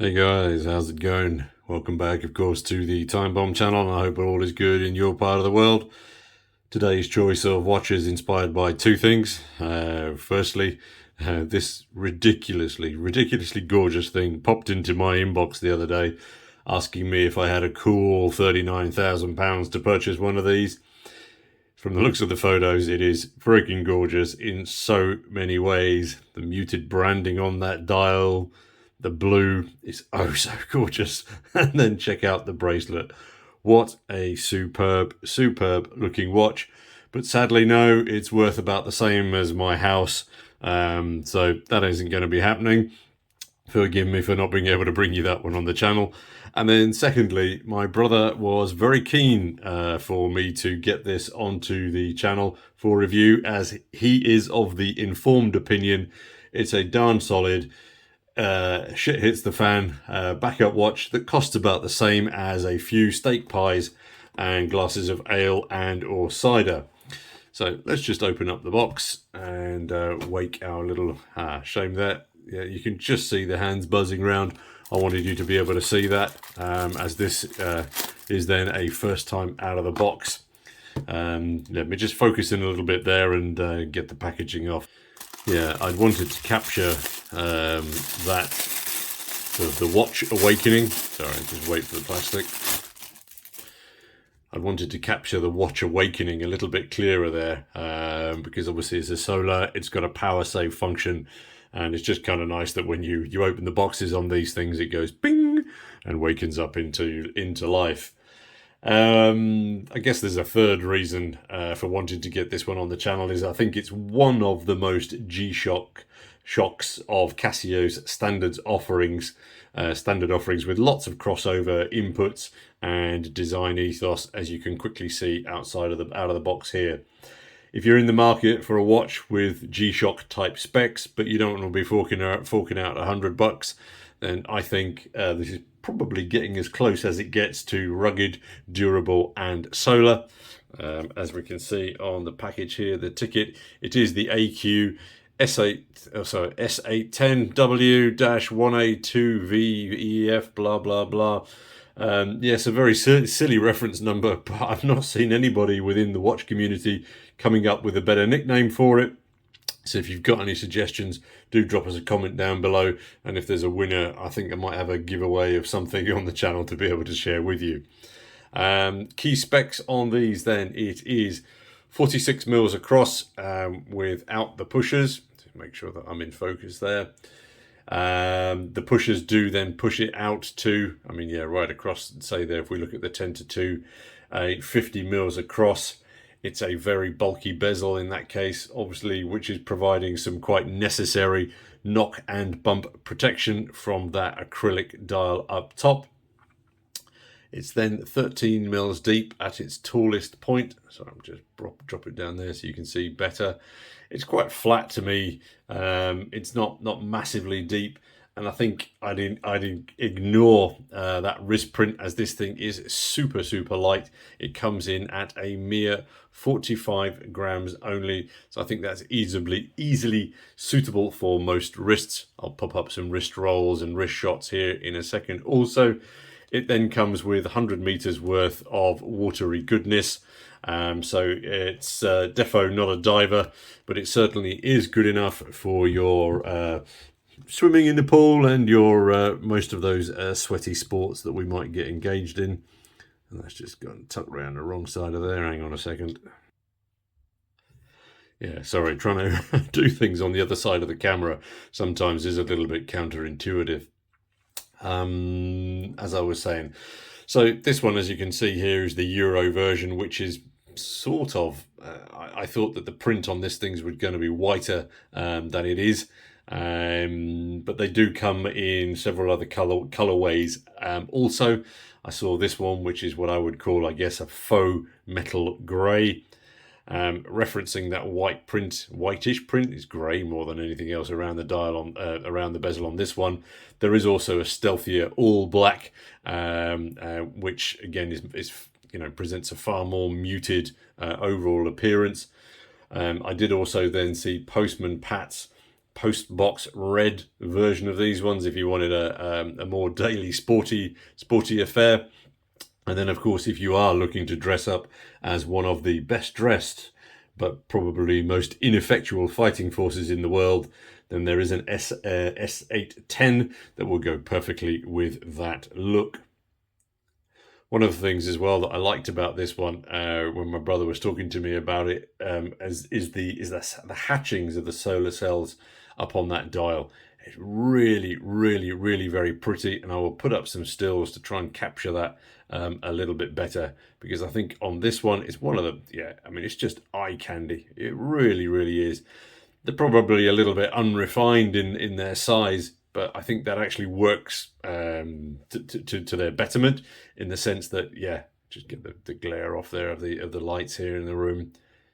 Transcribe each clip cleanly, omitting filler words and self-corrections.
Hey guys, how's it going? Welcome back, of course, to the Time Bomb channel, and I hope all is good in your part of the world. Today's choice of watch is inspired by two things. Firstly, this ridiculously gorgeous thing popped into my inbox the other day, asking me if I had a cool £39,000 to purchase one of these. From the looks of the photos, it is freaking gorgeous in so many ways. The muted branding on that dial, the blue is oh so gorgeous. And then check out the bracelet. What a superb looking watch. But sadly, no, it's worth about the same as my house. So that isn't going to be happening. Forgive me for not being able to bring you that one on the channel. And then secondly, my brother was very keen for me to get this onto the channel for review, as he is of the informed opinion it's a darn solid, shit hits the fan backup watch that costs about the same as a few steak pies and glasses of ale and or cider. So let's just open up the box and wake our little shame there. Yeah, you can just see the hands buzzing around. I wanted you to be able to see that, as this is then a first time out of the box. Let me just focus in a little bit there and get the packaging off. Yeah, I wanted to capture that, the watch awakening. Sorry, just wait for the plastic. I wanted to capture the watch awakening a little bit clearer there, because obviously it's a solar, it's got a power save function, and it's just kind of nice that when you open the boxes on these things, it goes bing and wakens up into life. I guess there's a third reason for wanting to get this one on the channel, is I think it's one of the most shocks of Casio's standard offerings with lots of crossover inputs and design ethos, as you can quickly see out of the box here. If you're in the market for a watch with G-Shock type specs, but you don't want to be forking out $100, then I think this is probably getting as close as it gets to rugged, durable, and solar. As we can see on the package here, the ticket, it is the AQ S810W-1A2VEF, blah blah blah. Yes, a very silly reference number, but I've not seen anybody within the watch community coming up with a better nickname for it. So if you've got any suggestions, do drop us a comment down below, and if there's a winner, I think I might have a giveaway of something on the channel to be able to share with you. Key specs on these then, it is 46 mils across without the pushers. To make sure that I'm in focus there. The pushers do then push it out to, right across, say there, if we look at the 10-2, 50 mils across. It's a very bulky bezel in that case, obviously, which is providing some quite necessary knock and bump protection from that acrylic dial up top. It's then 13 mils deep at its tallest point. So I'm just drop it down there so you can see better. It's quite flat to me. It's not massively deep. And I think I'd ignore that wrist print, as this thing is super light. It comes in at a mere 45 grams only. So I think that's easily suitable for most wrists. I'll pop up some wrist rolls and wrist shots here in a second. Also, it then comes with 100 meters worth of watery goodness. So it's defo not a diver, but it certainly is good enough for your swimming in the pool and your most of those sweaty sports that we might get engaged in. And that's just gone tucked around the wrong side of there. Hang on a second. Yeah, sorry, trying to do things on the other side of the camera sometimes is a little bit counterintuitive. As I was saying, so this one, as you can see here, is the Euro version, which is sort of, I thought that the print on this thing's was going to be whiter than it is. But they do come in several other colorways. Also, I saw this one, which is what I would call, I guess, a faux metal grey. Referencing that whitish print is grey more than anything else around the dial around the bezel on this one. There is also a stealthier all black, which again is presents a far more muted overall appearance. I did also then see Postman Pat's post-box red version of these ones if you wanted a more daily sporty affair. And then, of course, if you are looking to dress up as one of the best dressed but probably most ineffectual fighting forces in the world, then there is an S810 that will go perfectly with that look. One of the things as well that I liked about this one, when my brother was talking to me about it, is the hatchings of the solar cells up on that dial. It's really, really, really very pretty, and I will put up some stills to try and capture that a little bit better, because I think on this one, it's one of the, it's just eye candy. It really, really is. They're probably a little bit unrefined in their size, but I think that actually works to their betterment, in the sense that, just get the glare off there of the lights here in the room.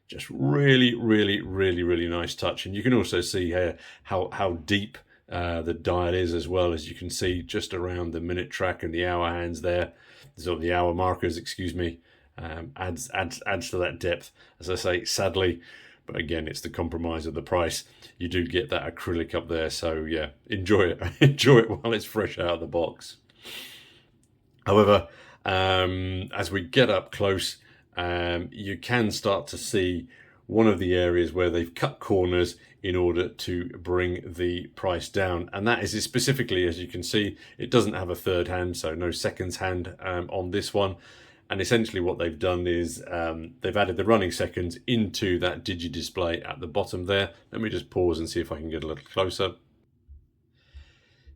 Just really, really, really, really nice touch. And you can also see here how deep the dial is, as well, as you can see just around the minute track and the hour hands there. So the hour markers, excuse me, adds to that depth. As I say, sadly, but again, it's the compromise of the price. You do get that acrylic up there, so enjoy it. Enjoy it while it's fresh out of the box. However, as we get up close, you can start to see one of the areas where they've cut corners in order to bring the price down. And that is specifically, as you can see, it doesn't have a third hand, so no seconds hand on this one. And essentially what they've done is they've added the running seconds into that digi display at the bottom there. Let me just pause and see if I can get a little closer.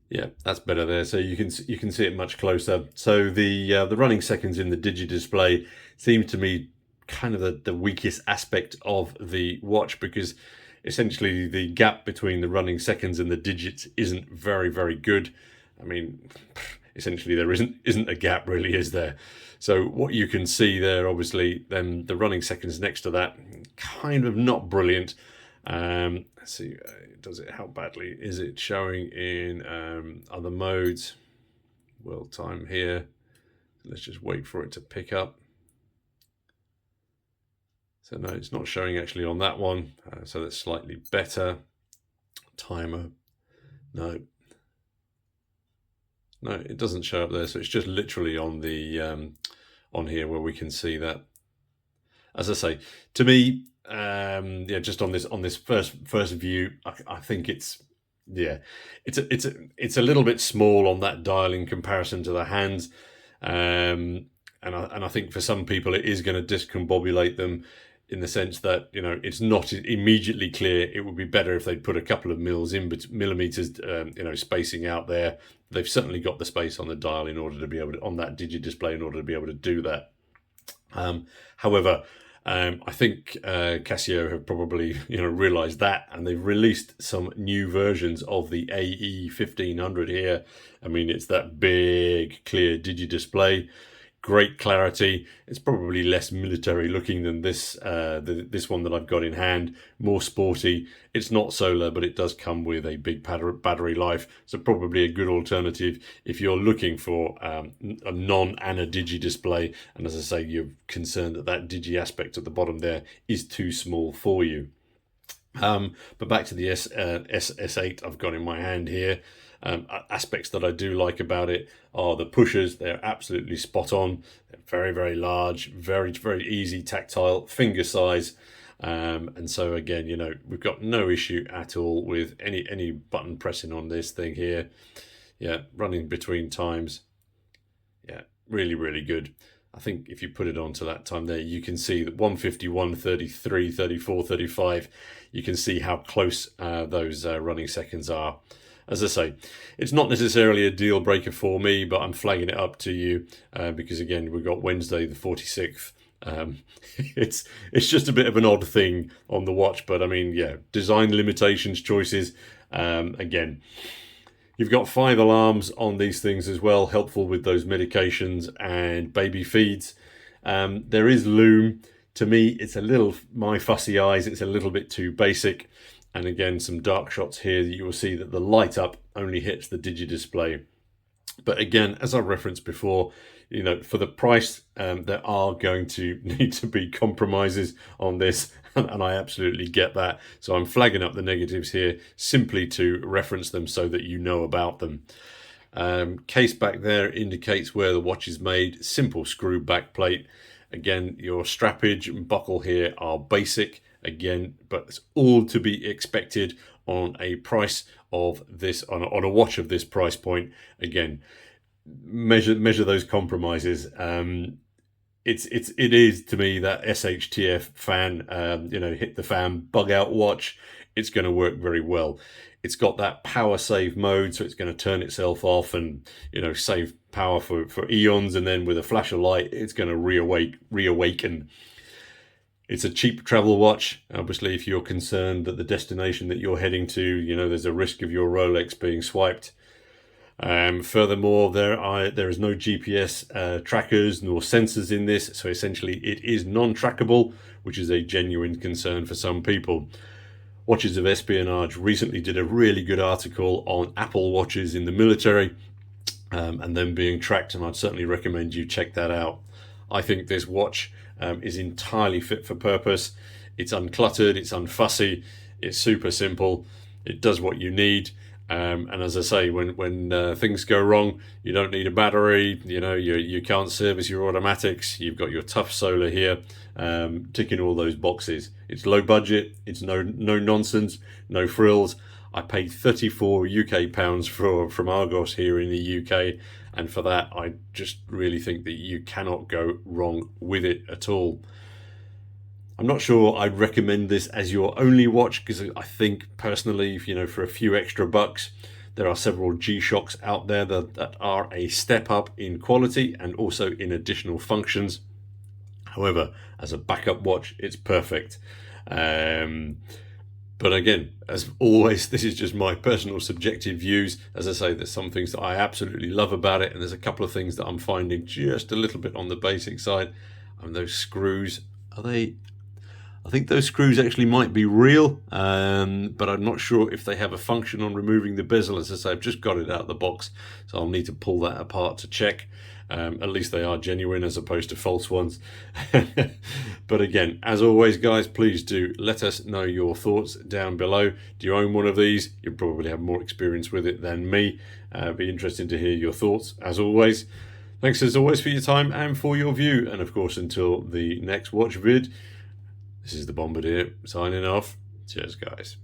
Yeah, that's better there. So you can see it much closer. So the running seconds in the digi display seem to me kind of the weakest aspect of the watch, because essentially the gap between the running seconds and the digits isn't very, very good. I mean, essentially there isn't a gap really, is there? So what you can see there, obviously, then the running seconds next to that, kind of not brilliant. Let's see, how badly is it showing in other modes? World time here. Let's just wait for it to pick up. So no, it's not showing actually on that one. So that's slightly better. Timer, no, it doesn't show up there. So it's just literally on the on here where we can see that. As I say, to me, just on this first view, I think it's a little bit small on that dial in comparison to the hands, and I think for some people it is going to discombobulate them, in the sense that it's not immediately clear. It would be better if they'd put a couple of millimeters spacing out there. They've certainly got the space on the dial in order to be able to, on that digi display, in order to be able to do that. However, I think Casio have probably realized that, and they've released some new versions of the AE 1500 here. I mean, it's that big clear digi display, great clarity. It's probably less military looking than this this one that I've got in hand, more sporty. It's not solar, but it does come with a big battery life, so probably a good alternative if you're looking for a non-ana digi display, and as I say, you're concerned that digi aspect at the bottom there is too small for you. But back to the S8 I've got in my hand here. Aspects that I do like about it are the pushers. They're absolutely spot on. They're very, very large, very, very easy tactile, finger size. And so again, we've got no issue at all with any button pressing on this thing here. Yeah, running between times. Yeah, really, really good. I think if you put it onto that time there, you can see that 151, 33, 34, 35, you can see how close those running seconds are. As I say, it's not necessarily a deal breaker for me, but I'm flagging it up to you because, again, we've got Wednesday the 46th. It's just a bit of an odd thing on the watch, but I mean, design limitations, choices. Again, you've got 5 alarms on these things as well, helpful with those medications and baby feeds. There is Loom. To me, it's a little, my fussy eyes, it's a little bit too basic. And again, some dark shots here that you will see that the light up only hits the digi display. But again, as I referenced before, for the price, there are going to need to be compromises on this. and I absolutely get that. So I'm flagging up the negatives here simply to reference them so that you know about them. Case back there indicates where the watch is made. Simple screw back plate. Again, your strappage and buckle here are basic again, but it's all to be expected on a price of this, on a watch of this price point. Again, measure those compromises. It is to me that SHTF fan, hit the fan, bug out watch. It's going to work very well. It's got that power save mode, so it's going to turn itself off and save power for eons, and then with a flash of light, it's going to reawaken. It's a cheap travel watch. Obviously, if you're concerned that the destination that you're heading to, there's a risk of your Rolex being swiped. Furthermore, there is no GPS trackers nor sensors in this, so essentially it is non-trackable, which is a genuine concern for some people. Watches of Espionage recently did a really good article on Apple watches in the military and them being tracked, and I'd certainly recommend you check that out. I think this watch is entirely fit for purpose. It's uncluttered, it's unfussy, it's super simple, it does what you need. And as I say, when things go wrong, you don't need a battery. You can't service your automatics. You've got your tough solar here, ticking all those boxes. It's low budget. It's no nonsense, no frills. I paid 34 UK pounds from Argos here in the UK, and for that, I just really think that you cannot go wrong with it at all. I'm not sure I'd recommend this as your only watch, because I think personally, for a few extra bucks, there are several G-Shocks out there that are a step up in quality and also in additional functions. However, as a backup watch, it's perfect. But again, as always, this is just my personal subjective views. As I say, there's some things that I absolutely love about it, and there's a couple of things that I'm finding just a little bit on the basic side. And those screws, I think those screws actually might be real, but I'm not sure if they have a function on removing the bezel. As I say, I've just got it out of the box, so I'll need to pull that apart to check. At least they are genuine as opposed to false ones. But again, as always, guys, please do let us know your thoughts down below. Do you own one of these? You probably have more experience with it than me. Be interesting to hear your thoughts, as always. Thanks as always for your time and for your view. And of course, until the next watch vid, this is the Bombardier signing off. Cheers, guys.